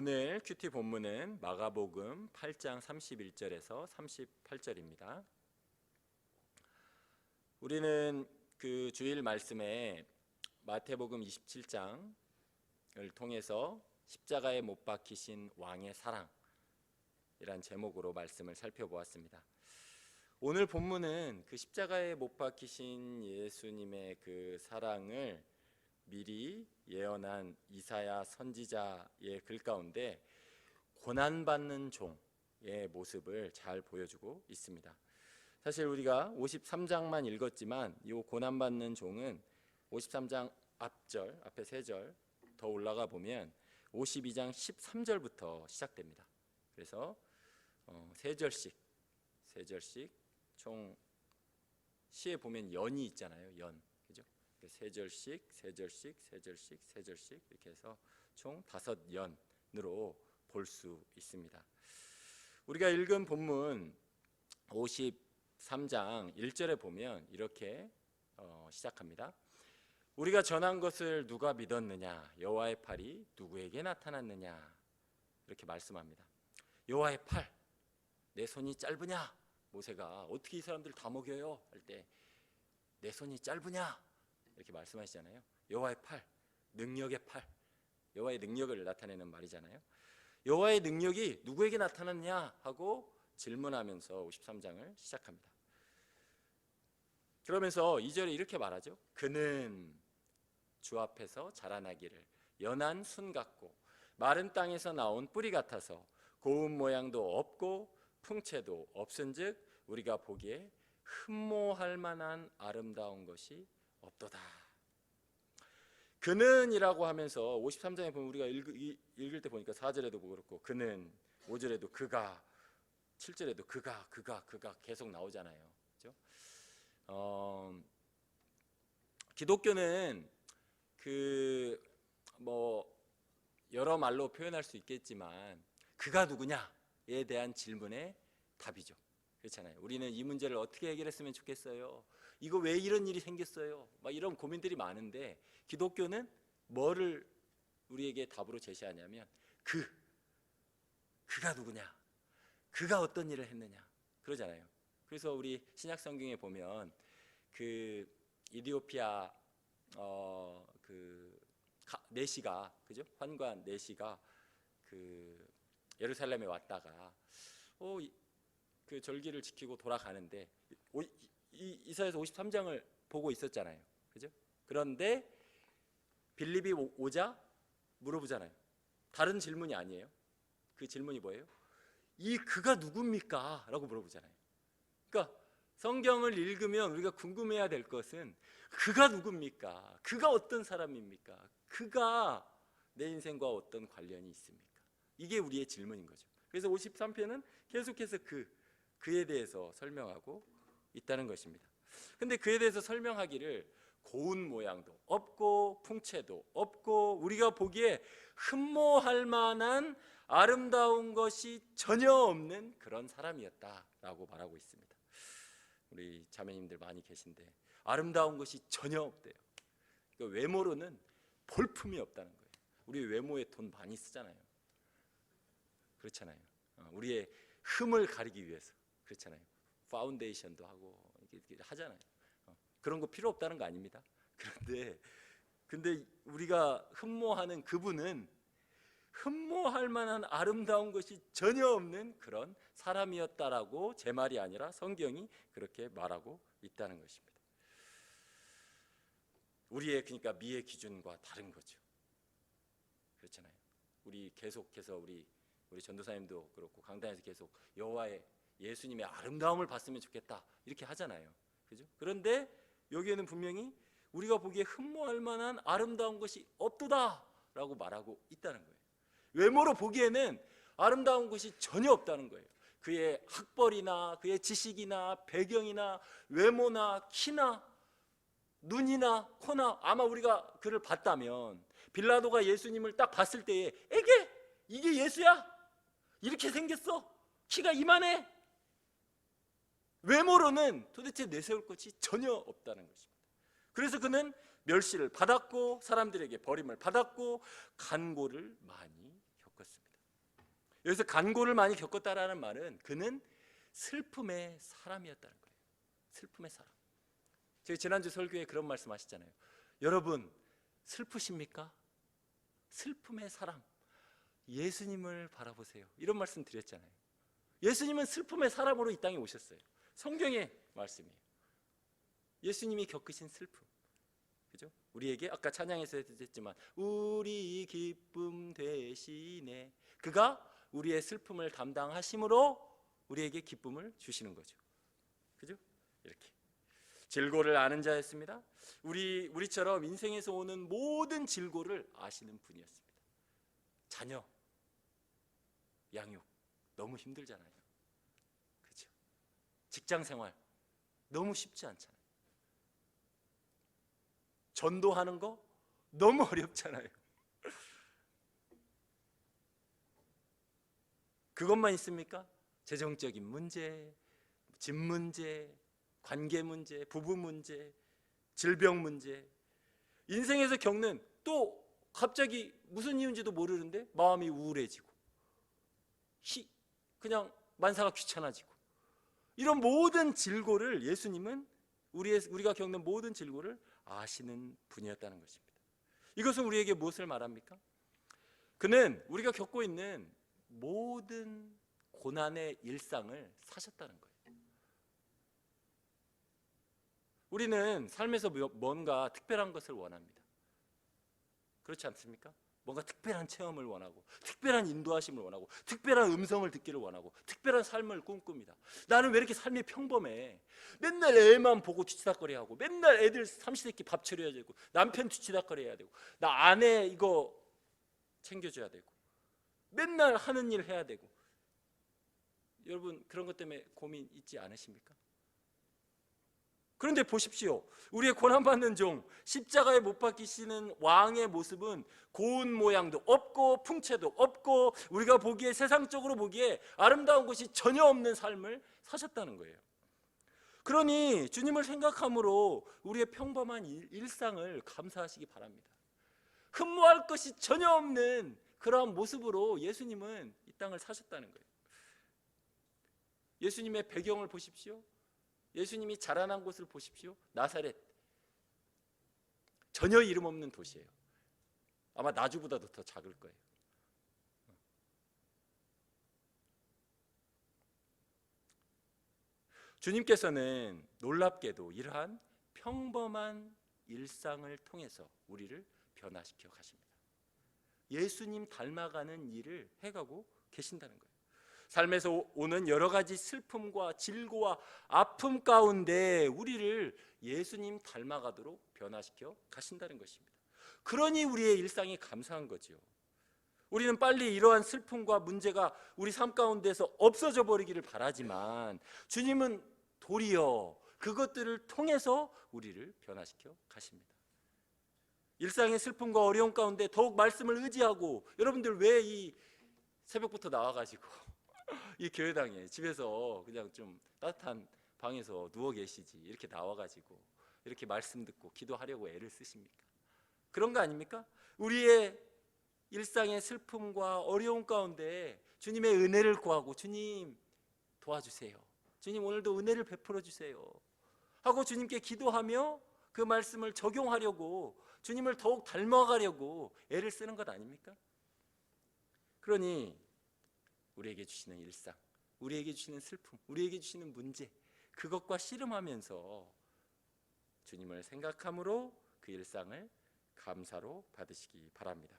오늘 큐티 본문은 마가복음 8장 31절에서 38절입니다. 우리는 그 주일 말씀에 마태복음 27장을 통해서 십자가에 못 박히신 왕의 사랑이란 제목으로 말씀을 살펴보았습니다. 오늘 본문은 그 십자가에 못 박히신 예수님의 그 사랑을 미리 예언한 이사야 선지자의 글 가운데 고난받는 종의 모습을 잘 보여주고 있습니다. 사실 우리가 53장만 읽었지만 이 고난받는 종은 53장 앞에 3절 더 올라가 보면 52장 13절부터 시작됩니다. 그래서 3절씩 총 시에 보면 연이 있잖아요. 연. 그죠? 3절씩 이렇게 해서 총 5연으로 볼 수 있습니다. 우리가 읽은 본문 53장 1절에 보면 이렇게 시작합니다. 우리가 전한 것을 누가 믿었느냐? 여호와의 팔이 누구에게 나타났느냐? 이렇게 말씀합니다. 여호와의 팔, 내 손이 짧으냐? 모세가 어떻게 이 사람들 다 먹여요? 할 때 내 손이 짧으냐? 이렇게 말씀하시잖아요. 여호와의 팔, 능력의 팔, 여호와의 능력을 나타내는 말이잖아요. 여호와의 능력이 누구에게 나타났냐 하고 질문하면서 53장을 시작합니다. 그러면서 2절에 이렇게 말하죠. 그는 주 앞에서 자라나기를 연한 순 같고 마른 땅에서 나온 뿌리 같아서 고운 모양도 없고 풍채도 없은즉 우리가 보기에 흠모할 만한 아름다운 것이 없도다. 그는이라고 하면서 53장에 보면 우리가 읽을 때 보니까 4절에도 그렇고 그는, 5절에도 그가, 7절에도 그가 계속 나오잖아요. 그렇죠? 기독교는 여러 말로 표현할 수 있겠지만 그가 누구냐에 대한 질문의 답이죠. 그렇잖아요. 우리는 이 문제를 어떻게 해결했으면 좋겠어요? 이거 왜 이런 일이 생겼어요? 막 이런 고민들이 많은데 기독교는 뭐를 우리에게 답으로 제시하냐면 그가 누구냐? 그가 어떤 일을 했느냐? 그러잖아요. 그래서 우리 신약 성경에 보면 그 이디오피아 내시가, 그죠? 환관 내시가 그 예루살렘에 왔다가 그 절기를 지키고 돌아가는데 이사야서 53장을 보고 있었잖아요. 그죠? 그런데 빌립이 오자 물어보잖아요. 다른 질문이 아니에요. 그 질문이 뭐예요? 이 그가 누굽니까? 라고 물어보잖아요. 그러니까 성경을 읽으면 우리가 궁금해야 될 것은 그가 누굽니까? 그가 어떤 사람입니까? 그가 내 인생과 어떤 관련이 있습니까? 이게 우리의 질문인 거죠. 그래서 53편은 계속해서 그에 대해서 설명하고 있다는 것입니다. 근데 그에 대해서 설명하기를 고운 모양도 없고 풍채도 없고 우리가 보기에 흠모할 만한 아름다운 것이 전혀 없는 그런 사람이었다라고 말하고 있습니다. 우리 자매님들 많이 계신데 아름다운 것이 전혀 없대요. 그러니까 외모로는 볼품이 없다는 거예요. 우리 외모에 돈 많이 쓰잖아요. 그렇잖아요. 우리의 흠을 가리기 위해서 그렇잖아요. 파운데이션도 하고 이렇게 하잖아요. 그런 거 필요 없다는 거 아닙니다. 근데 우리가 흠모하는 그분은 흠모할 만한 아름다운 것이 전혀 없는 그런 사람이었다라고 제 말이 아니라 성경이 그렇게 말하고 있다는 것입니다. 우리의 그러니까 미의 기준과 다른 거죠. 그렇잖아요. 우리 계속해서 우리 전도사님도 그렇고 강단에서 계속 여호와의 예수님의 아름다움을 봤으면 좋겠다 이렇게 하잖아요. 그죠? 그런데 여기에는 분명히 우리가 보기에 흠모할 만한 아름다운 것이 없도다라고 말하고 있다는 거예요. 외모로 보기에는 아름다운 것이 전혀 없다는 거예요. 그의 학벌이나 그의 지식이나 배경이나 외모나 키나 눈이나 코나 아마 우리가 그를 봤다면 빌라도가 예수님을 딱 봤을 때에 이게 예수야? 이렇게 생겼어? 키가 이만해? 외모로는 도대체 내세울 것이 전혀 없다는 것입니다. 그래서 그는 멸시를 받았고 사람들에게 버림을 받았고 간고를 많이 겪었습니다. 여기서 간고를 많이 겪었다라는 말은 그는 슬픔의 사람이었다는 거예요. 슬픔의 사람. 제가 지난주 설교에 그런 말씀 하셨잖아요. 여러분 슬프십니까? 슬픔의 사람 예수님을 바라보세요. 이런 말씀 드렸잖아요. 예수님은 슬픔의 사람으로 이 땅에 오셨어요. 성경의 말씀이에요. 예수님이 겪으신 슬픔, 그죠? 우리에게 아까 찬양에서 했지만 우리 기쁨 되시네. 그가 우리의 슬픔을 담당하심으로 우리에게 기쁨을 주시는 거죠. 그죠? 이렇게 질고를 아는 자였습니다. 우리처럼 인생에서 오는 모든 질고를 아시는 분이었습니다. 자녀 양육 너무 힘들잖아요. 그렇죠? 직장 생활 너무 쉽지 않잖아요. 전도하는 거 너무 어렵잖아요. 그것만 있습니까? 재정적인 문제, 집 문제, 관계 문제, 부부 문제, 질병 문제, 인생에서 겪는 또 갑자기 무슨 이유인지도 모르는데 마음이 우울해지고 그냥 만사가 귀찮아지고 이런 모든 질고를 예수님은 우리가 겪는 모든 질고를 아시는 분이었다는 것입니다. 이것은 우리에게 무엇을 말합니까? 그는 우리가 겪고 있는 모든 고난의 일상을 사셨다는 거예요. 우리는 삶에서 뭔가 특별한 것을 원합니다. 그렇지 않습니까? 뭔가 특별한 체험을 원하고 특별한 인도하심을 원하고 특별한 음성을 듣기를 원하고 특별한 삶을 꿈꿉니다. 나는 왜 이렇게 삶이 평범해? 맨날 애만 보고 뒤치다거리하고 맨날 애들 삼시세끼 밥 차려야 되고 남편 뒤치다거리 해야 되고 나 아내 이거 챙겨줘야 되고 맨날 하는 일 해야 되고. 여러분 그런 것 때문에 고민 있지 않으십니까? 그런데 보십시오. 우리의 고난받는 종 십자가에 못 박히시는 왕의 모습은 고운 모양도 없고 풍채도 없고 우리가 보기에 세상적으로 보기에 아름다운 것이 전혀 없는 삶을 사셨다는 거예요. 그러니 주님을 생각함으로 우리의 평범한 일상을 감사하시기 바랍니다. 흠모할 것이 전혀 없는 그러한 모습으로 예수님은 이 땅을 사셨다는 거예요. 예수님의 배경을 보십시오. 예수님이 자라난 곳을 보십시오. 나사렛, 전혀 이름 없는 도시예요. 아마 나주보다도 더 작을 거예요. 주님께서는 놀랍게도 이러한 평범한 일상을 통해서 우리를 변화시켜 가십니다. 예수님 닮아가는 일을 해가고 계신다는 거예요. 삶에서 오는 여러 가지 슬픔과 질고와 아픔 가운데 우리를 예수님 닮아가도록 변화시켜 가신다는 것입니다. 그러니 우리의 일상이 감사한 거죠. 우리는 빨리 이러한 슬픔과 문제가 우리 삶 가운데서 없어져 버리기를 바라지만 주님은 도리어 그것들을 통해서 우리를 변화시켜 가십니다. 일상의 슬픔과 어려움 가운데 더욱 말씀을 의지하고, 여러분들 왜 이 새벽부터 나와가지고 이 교회당에 집에서 그냥 좀 따뜻한 방에서 누워 계시지 이렇게 나와가지고 이렇게 말씀 듣고 기도하려고 애를 쓰십니까? 그런 거 아닙니까? 우리의 일상의 슬픔과 어려움 가운데 주님의 은혜를 구하고, 주님 도와주세요, 주님 오늘도 은혜를 베풀어 주세요 하고 주님께 기도하며 그 말씀을 적용하려고, 주님을 더욱 닮아가려고 애를 쓰는 것 아닙니까? 그러니 우리에게 주시는 일상, 우리에게 주시는 슬픔, 우리에게 주시는 문제, 그것과 씨름하면서 주님을 생각함으로 그 일상을 감사로 받으시기 바랍니다.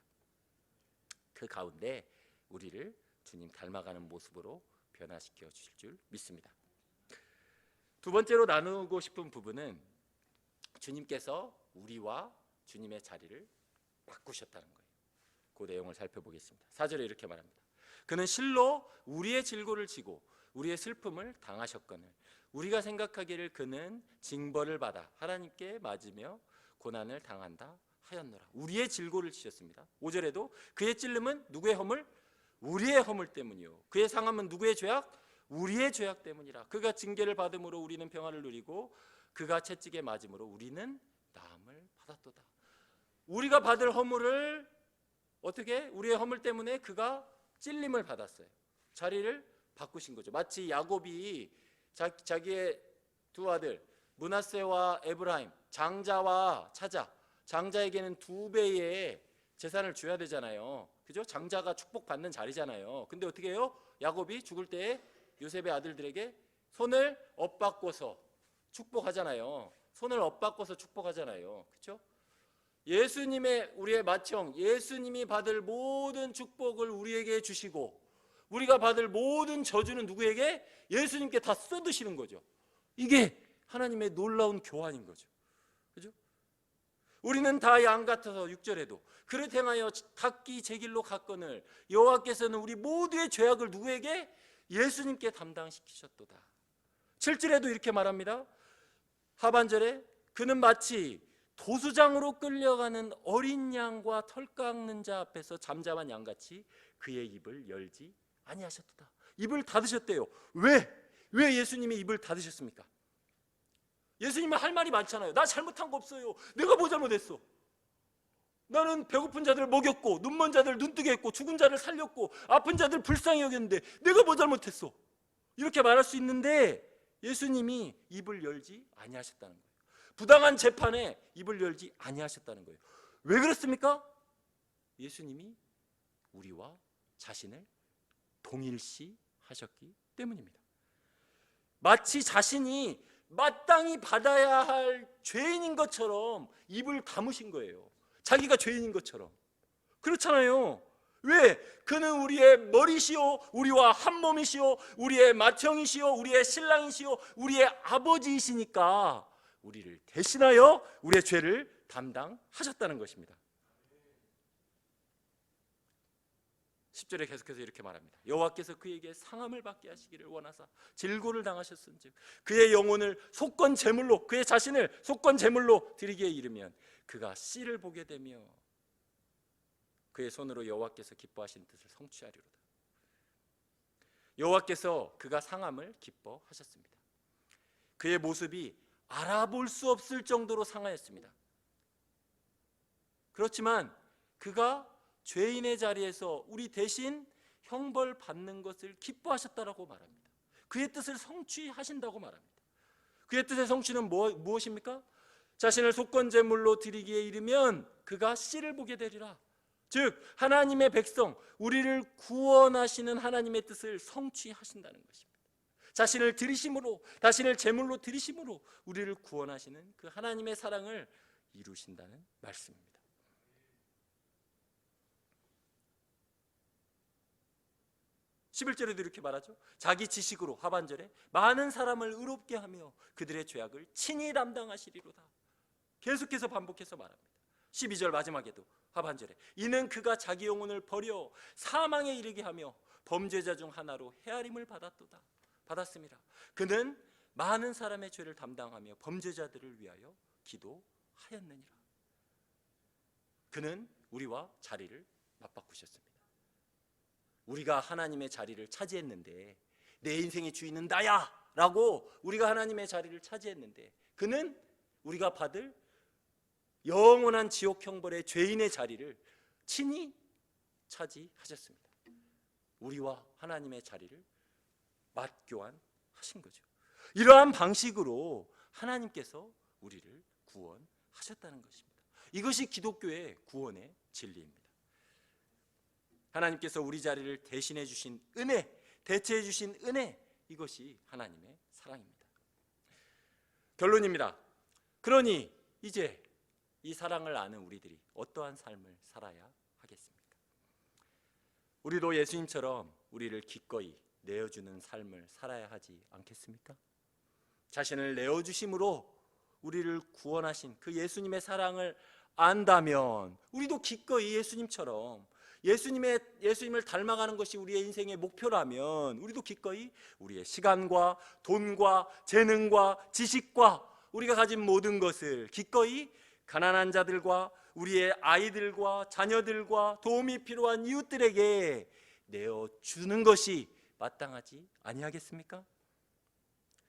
그 가운데 우리를 주님 닮아가는 모습으로 변화시켜 주실 줄 믿습니다. 두 번째로 나누고 싶은 부분은 주님께서 우리와 주님의 자리를 바꾸셨다는 거예요. 그 내용을 살펴보겠습니다. 4절에 이렇게 말합니다. 그는 실로 우리의 질고를 지고 우리의 슬픔을 당하셨거늘 우리가 생각하기를 그는 징벌을 받아 하나님께 맞으며 고난을 당한다 하였노라. 우리의 질고를 지셨습니다. 5절에도 그의 찔림은 누구의 허물? 우리의 허물 때문이요. 그의 상함은 누구의 죄악? 우리의 죄악 때문이라. 그가 징계를 받음으로 우리는 평안을 누리고 그가 채찍에 맞음으로 우리는 나음을 받았도다. 우리가 받을 허물을 어떻게? 우리의 허물 때문에 그가 찔림을 받았어요. 자리를 바꾸신 거죠. 마치 야곱이 자기의 두 아들 므낫세와 에브라임, 장자와 차자, 장자에게는 2배의 재산을 줘야 되잖아요. 그죠? 장자가 축복받는 자리잖아요. 근데 어떻게 해요? 야곱이 죽을 때에 요셉의 아들들에게 손을 엇바꿔서 축복하잖아요. 손을 엇바꿔서 축복하잖아요. 그렇죠? 예수님의 우리의 맏형 예수님이 받을 모든 축복을 우리에게 주시고 우리가 받을 모든 저주는 누구에게? 예수님께 다 쏟으시는 거죠. 이게 하나님의 놀라운 교환인 거죠. 그죠? 우리는 다 양 같아서 6절에도 그릇 행하여 각기 제 길로 갔거늘 여호와께서는 우리 모두의 죄악을 누구에게? 예수님께 담당시키셨도다. 7절에도 이렇게 말합니다. 하반절에 그는 마치 도수장으로 끌려가는 어린 양과 털 깎는 자 앞에서 잠잠한 양같이 그의 입을 열지 아니하셨도다. 입을 닫으셨대요. 왜 예수님이 입을 닫으셨습니까? 예수님은 할 말이 많잖아요. 나 잘못한 거 없어요. 내가 뭐 잘못했어? 나는 배고픈 자들을 먹였고 눈먼 자들을 눈뜨게 했고 죽은 자를 살렸고 아픈 자들을 불쌍히 여겼는데 내가 뭐 잘못했어? 이렇게 말할 수 있는데 예수님이 입을 열지 아니하셨다는 거예요. 부당한 재판에 입을 열지 아니하셨다는 거예요. 왜 그렇습니까? 예수님이 우리와 자신을 동일시 하셨기 때문입니다. 마치 자신이 마땅히 받아야 할 죄인인 것처럼 입을 다무신 거예요. 자기가 죄인인 것처럼. 그렇잖아요. 왜? 그는 우리의 머리시오, 우리와 한 몸이시오, 우리의 맏형이시오, 우리의 신랑이시오, 우리의 아버지이시니까 우리를 대신하여 우리의 죄를 담당하셨다는 것입니다. 10절에 계속해서 이렇게 말합니다. 여호와께서 그에게 상함을 받게 하시기를 원하사 질고를 당하셨은즉 그의 영혼을 속건 제물로 그의 자신을 속건 제물로 드리기에 이르면 그가 씨를 보게 되며 그의 손으로 여호와께서 기뻐하신 뜻을 성취하리로다. 여호와께서 그가 상함을 기뻐하셨습니다. 그의 모습이 알아볼 수 없을 정도로 상하였습니다. 그렇지만 그가 죄인의 자리에서 우리 대신 형벌 받는 것을 기뻐하셨다라고 말합니다. 그의 뜻을 성취하신다고 말합니다. 그의 뜻의 성취는 무엇입니까? 자신을 속건제물로 드리기에 이르면 그가 씨를 보게 되리라. 즉 하나님의 백성 우리를 구원하시는 하나님의 뜻을 성취하신다는 것입니다. 자신을 드리심으로 자신을 제물로 드리심으로 우리를 구원하시는 그 하나님의 사랑을 이루신다는 말씀입니다. 11절에도 이렇게 말하죠. 자기 지식으로 하반절에 많은 사람을 의롭게 하며 그들의 죄악을 친히 담당하시리로다. 계속해서 반복해서 말합니다. 12절 마지막에도 하반절에 이는 그가 자기 영혼을 버려 사망에 이르게 하며 범죄자 중 하나로 헤아림을 받았습니다. 그는 많은 사람의 죄를 담당하며 범죄자들을 위하여 기도하였느니라. 그는 우리와 자리를 맞바꾸셨습니다. 우리가 하나님의 자리를 차지했는데 내 인생의 주인은 나야 라고 우리가 하나님의 자리를 차지했는데 그는 우리가 받을 영원한 지옥 형벌의 죄인의 자리를 친히 차지하셨습니다. 우리와 하나님의 자리를 맞교환하신 거죠. 이러한 방식으로 하나님께서 우리를 구원하셨다는 것입니다. 이것이 기독교의 구원의 진리입니다. 하나님께서 우리 자리를 대신해 주신 은혜, 대체해 주신 은혜, 이것이 하나님의 사랑입니다. 결론입니다. 그러니 이제 이 사랑을 아는 우리들이 어떠한 삶을 살아야 하겠습니까? 우리도 예수님처럼 우리를 기꺼이 내어주는 삶을 살아야 하지 않겠습니까? 자신을 내어주심으로 우리를 구원하신 그 예수님의 사랑을 안다면 우리도 기꺼이 예수님처럼 예수님을 닮아가는 것이 우리의 인생의 목표라면 우리도 기꺼이 우리의 시간과 돈과 재능과 지식과 우리가 가진 모든 것을 기꺼이 가난한 자들과 우리의 아이들과 자녀들과 도움이 필요한 이웃들에게 내어주는 것이 마땅하지 아니하겠습니까?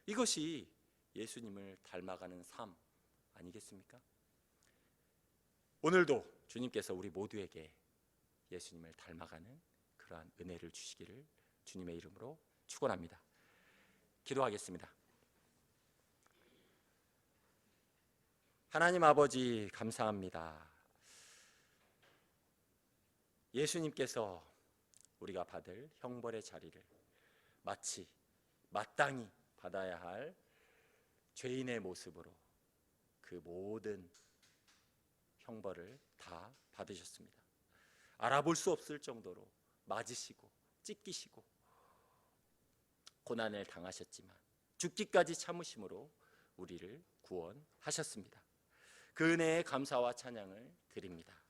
이것이 예수님을 닮아가는 삶 아니겠습니까? 오늘도 주님께서 우리 모두에게 예수님을 닮아가는 그 그러한 은혜를 주시기를 주님의 이름으로 축원합니다. 기도하겠습니다. 하나님 아버지, 감사합니다. 예수님께서 우리가 받을 형벌의 자리를 마치 마땅히 받아야 할 죄인의 모습으로 그 모든 형벌을 다 받으셨습니다. 알아볼 수 없을 정도로 맞으시고 찢기시고 고난을 당하셨지만 죽기까지 참으심으로 우리를 구원하셨습니다. 그 은혜에 감사와 찬양을 드립니다.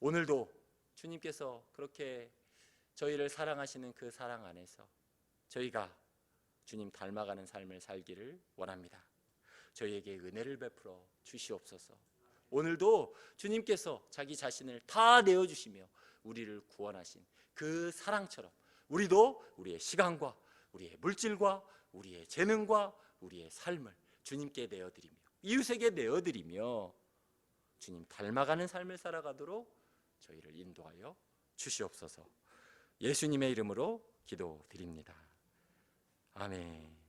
오늘도 주님께서 그렇게 저희를 사랑하시는 그 사랑 안에서 저희가 주님 닮아가는 삶을 살기를 원합니다. 저희에게 은혜를 베풀어 주시옵소서. 오늘도 주님께서 자기 자신을 다 내어주시며 우리를 구원하신 그 사랑처럼 우리도 우리의 시간과 우리의 물질과 우리의 재능과 우리의 삶을 주님께 내어드리며 이웃에게 내어드리며 주님 닮아가는 삶을 살아가도록 저희를 인도하여 주시옵소서. 예수님의 이름으로 기도드립니다. 아멘.